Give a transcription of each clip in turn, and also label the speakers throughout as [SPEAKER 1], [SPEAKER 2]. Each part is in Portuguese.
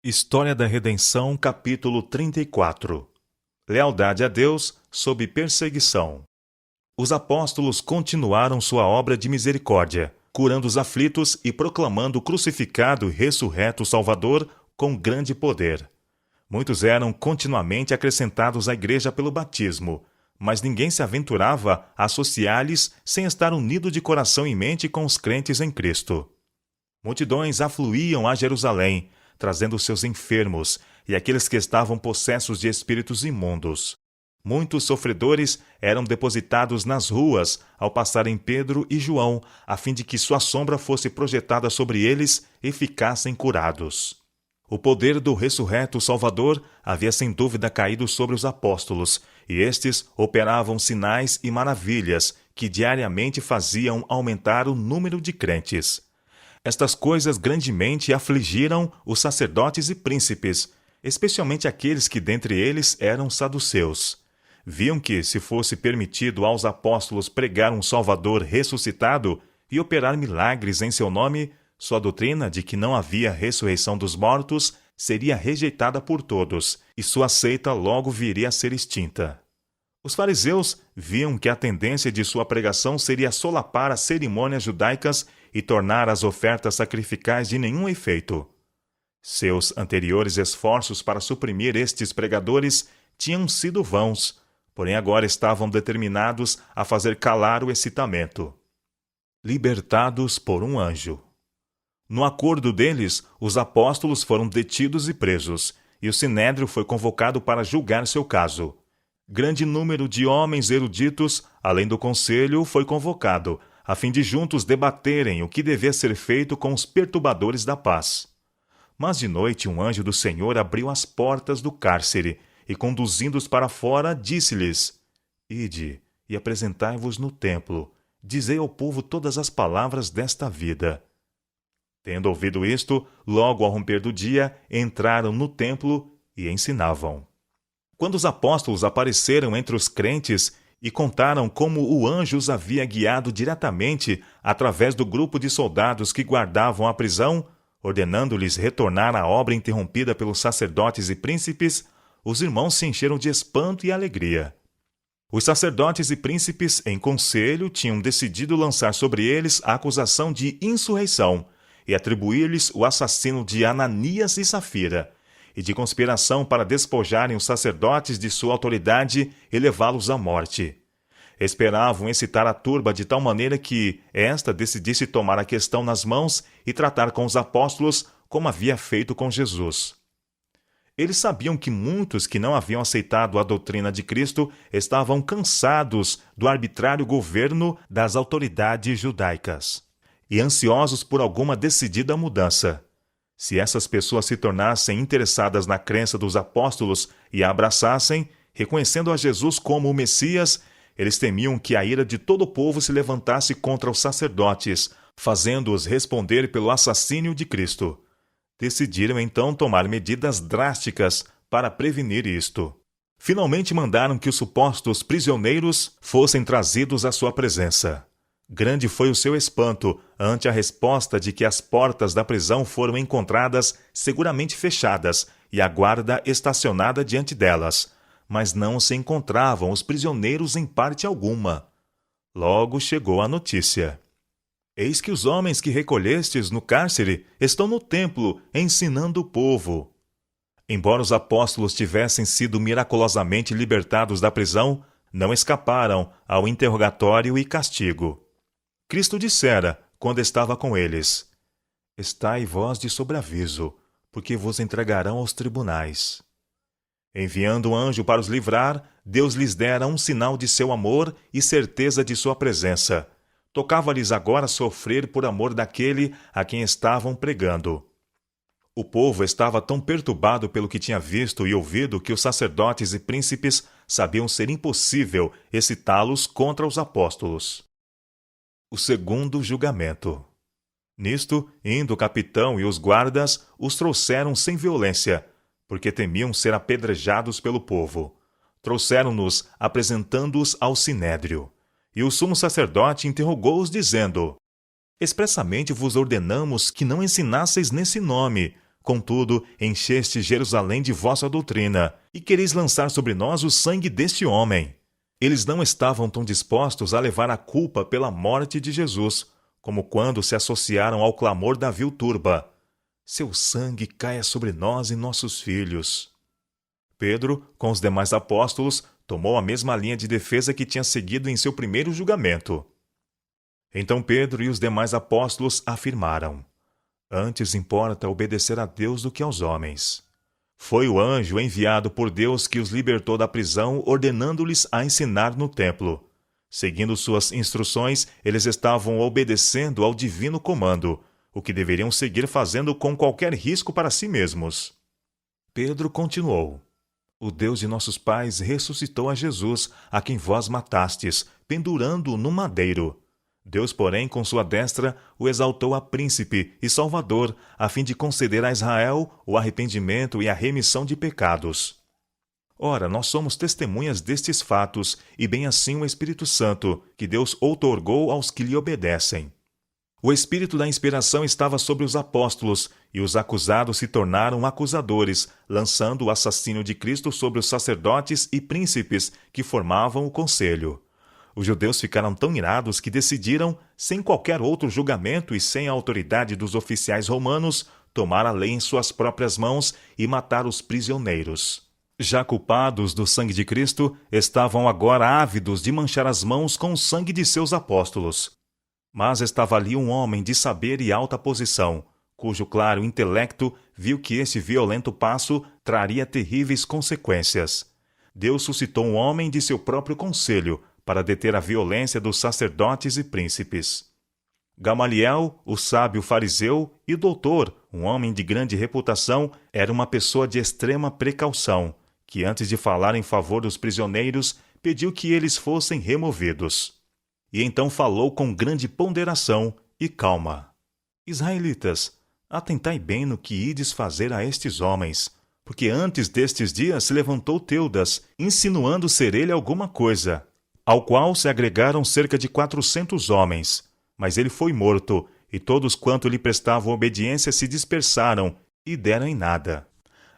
[SPEAKER 1] História da Redenção, capítulo 34. Lealdade a Deus sob perseguição. Os apóstolos continuaram sua obra de misericórdia, curando os aflitos e proclamando o crucificado e ressurreto Salvador com grande poder. Muitos eram continuamente acrescentados à igreja pelo batismo, mas ninguém se aventurava a associar-lhes sem estar unido de coração e mente com os crentes em Cristo. Multidões afluíam a Jerusalém, trazendo seus enfermos e aqueles que estavam possessos de espíritos imundos. Muitos sofredores eram depositados nas ruas ao passarem Pedro e João, a fim de que sua sombra fosse projetada sobre eles e ficassem curados. O poder do ressurreto Salvador havia sem dúvida caído sobre os apóstolos, e estes operavam sinais e maravilhas que diariamente faziam aumentar o número de crentes. Estas coisas grandemente afligiram os sacerdotes e príncipes, especialmente aqueles que dentre eles eram saduceus. Viam que, se fosse permitido aos apóstolos pregar um Salvador ressuscitado e operar milagres em seu nome, sua doutrina de que não havia ressurreição dos mortos seria rejeitada por todos, e sua seita logo viria a ser extinta. Os fariseus viam que a tendência de sua pregação seria solapar as cerimônias judaicas e tornar as ofertas sacrificais de nenhum efeito. Seus anteriores esforços para suprimir estes pregadores tinham sido vãos, porém agora estavam determinados a fazer calar o excitamento. Libertados por um anjo. No acordo deles, os apóstolos foram detidos e presos, e o sinédrio foi convocado para julgar seu caso. Grande número de homens eruditos, além do conselho, foi convocado, a fim de juntos debaterem o que devia ser feito com os perturbadores da paz. Mas de noite um anjo do Senhor abriu as portas do cárcere, e conduzindo-os para fora, disse-lhes: Ide e apresentai-vos no templo, dizei ao povo todas as palavras desta vida. Tendo ouvido isto, logo ao romper do dia, entraram no templo e ensinavam. Quando os apóstolos apareceram entre os crentes e contaram como o anjo os havia guiado diretamente através do grupo de soldados que guardavam a prisão, ordenando-lhes retornar à obra interrompida pelos sacerdotes e príncipes, os irmãos se encheram de espanto e alegria. Os sacerdotes e príncipes, em conselho, tinham decidido lançar sobre eles a acusação de insurreição e atribuir-lhes o assassino de Ananias e Safira, e de conspiração para despojarem os sacerdotes de sua autoridade e levá-los à morte. Esperavam excitar a turba de tal maneira que esta decidisse tomar a questão nas mãos e tratar com os apóstolos como havia feito com Jesus. Eles sabiam que muitos que não haviam aceitado a doutrina de Cristo estavam cansados do arbitrário governo das autoridades judaicas e ansiosos por alguma decidida mudança. Se essas pessoas se tornassem interessadas na crença dos apóstolos e a abraçassem, reconhecendo a Jesus como o Messias, eles temiam que a ira de todo o povo se levantasse contra os sacerdotes, fazendo-os responder pelo assassínio de Cristo. Decidiram então tomar medidas drásticas para prevenir isto. Finalmente mandaram que os supostos prisioneiros fossem trazidos à sua presença. Grande foi o seu espanto ante a resposta de que as portas da prisão foram encontradas seguramente fechadas e a guarda estacionada diante delas, mas não se encontravam os prisioneiros em parte alguma. Logo chegou a notícia: Eis que os homens que recolhestes no cárcere estão no templo ensinando o povo. Embora os apóstolos tivessem sido miraculosamente libertados da prisão, não escaparam ao interrogatório e castigo. Cristo dissera, quando estava com eles: Estai vós de sobreaviso, porque vos entregarão aos tribunais. Enviando um anjo para os livrar, Deus lhes dera um sinal de seu amor e certeza de sua presença. Tocava-lhes agora sofrer por amor daquele a quem estavam pregando. O povo estava tão perturbado pelo que tinha visto e ouvido que os sacerdotes e príncipes sabiam ser impossível excitá-los contra os apóstolos. O segundo julgamento. Nisto, indo o capitão e os guardas, os trouxeram sem violência, porque temiam ser apedrejados pelo povo. Trouxeram-nos, apresentando-os ao sinédrio. E o sumo sacerdote interrogou-os, dizendo: Expressamente vos ordenamos que não ensinasseis nesse nome, Contudo, encheste Jerusalém de vossa doutrina, e quereis lançar sobre nós o sangue deste homem. Eles não estavam tão dispostos a levar a culpa pela morte de Jesus, como quando se associaram ao clamor da vil turba: seu sangue caia sobre nós e nossos filhos. Pedro, com os demais apóstolos, tomou a mesma linha de defesa que tinha seguido em seu primeiro julgamento. Então Pedro e os demais apóstolos afirmaram: antes importa obedecer a Deus do que aos homens. Foi o anjo enviado por Deus que os libertou da prisão, ordenando-lhes a ensinar no templo. Seguindo suas instruções, eles estavam obedecendo ao divino comando, o que deveriam seguir fazendo com qualquer risco para si mesmos. Pedro continuou: o Deus de nossos pais ressuscitou a Jesus, a quem vós matastes, pendurando-o no madeiro. Deus, porém, com sua destra, o exaltou a príncipe e salvador, a fim de conceder a Israel o arrependimento e a remissão de pecados. Ora, nós somos testemunhas destes fatos, e bem assim o Espírito Santo, que Deus outorgou aos que lhe obedecem. O espírito da inspiração estava sobre os apóstolos, e os acusados se tornaram acusadores, lançando o assassínio de Cristo sobre os sacerdotes e príncipes que formavam o conselho. Os judeus ficaram tão irados que decidiram, sem qualquer outro julgamento e sem a autoridade dos oficiais romanos, tomar a lei em suas próprias mãos e matar os prisioneiros. Já culpados do sangue de Cristo, estavam agora ávidos de manchar as mãos com o sangue de seus apóstolos. Mas estava ali um homem de saber e alta posição, cujo claro intelecto viu que esse violento passo traria terríveis consequências. Deus suscitou um homem de seu próprio conselho, para deter a violência dos sacerdotes e príncipes. Gamaliel, o sábio fariseu e doutor, um homem de grande reputação, era uma pessoa de extrema precaução, que antes de falar em favor dos prisioneiros, pediu que eles fossem removidos. E então falou com grande ponderação e calma: Israelitas, atentai bem no que ides fazer a estes homens, porque antes destes dias se levantou Teudas, insinuando ser ele alguma coisa, ao qual se agregaram cerca de 400 homens. Mas ele foi morto, e todos quanto lhe prestavam obediência se dispersaram, e deram em nada.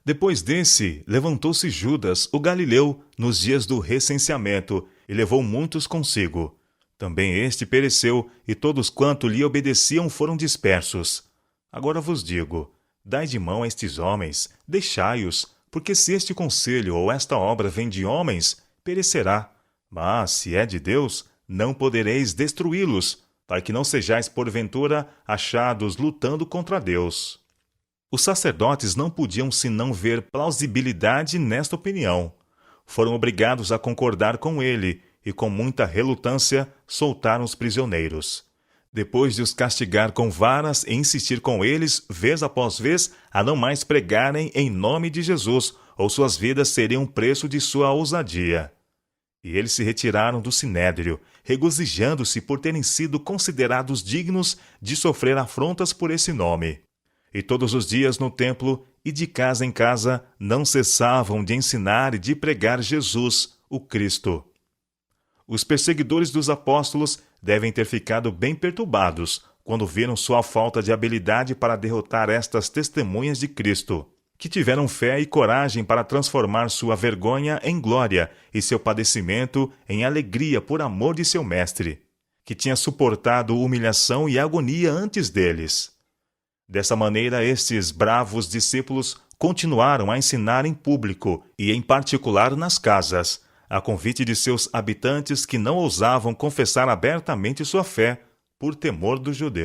[SPEAKER 1] Depois desse, levantou-se Judas, o Galileu, nos dias do recenseamento, e levou muitos consigo. Também este pereceu, e todos quanto lhe obedeciam foram dispersos. Agora vos digo, dai de mão a estes homens, deixai-os, porque se este conselho ou esta obra vem de homens, perecerá. Mas, se é de Deus, não podereis destruí-los, para que não sejais, porventura, achados lutando contra Deus. Os sacerdotes não podiam senão ver plausibilidade nesta opinião. Foram obrigados a concordar com ele, e com muita relutância soltaram os prisioneiros. Depois de os castigar com varas e insistir com eles, vez após vez, a não mais pregarem em nome de Jesus, ou suas vidas seriam preço de sua ousadia. E eles se retiraram do sinédrio, regozijando-se por terem sido considerados dignos de sofrer afrontas por esse nome. E todos os dias no templo e de casa em casa não cessavam de ensinar e de pregar Jesus, o Cristo. Os perseguidores dos apóstolos devem ter ficado bem perturbados quando viram sua falta de habilidade para derrotar estas testemunhas de Cristo, que tiveram fé e coragem para transformar sua vergonha em glória e seu padecimento em alegria por amor de seu mestre, que tinha suportado humilhação e agonia antes deles. Dessa maneira, estes bravos discípulos continuaram a ensinar em público e, em particular, nas casas, a convite de seus habitantes que não ousavam confessar abertamente sua fé por temor dos judeus.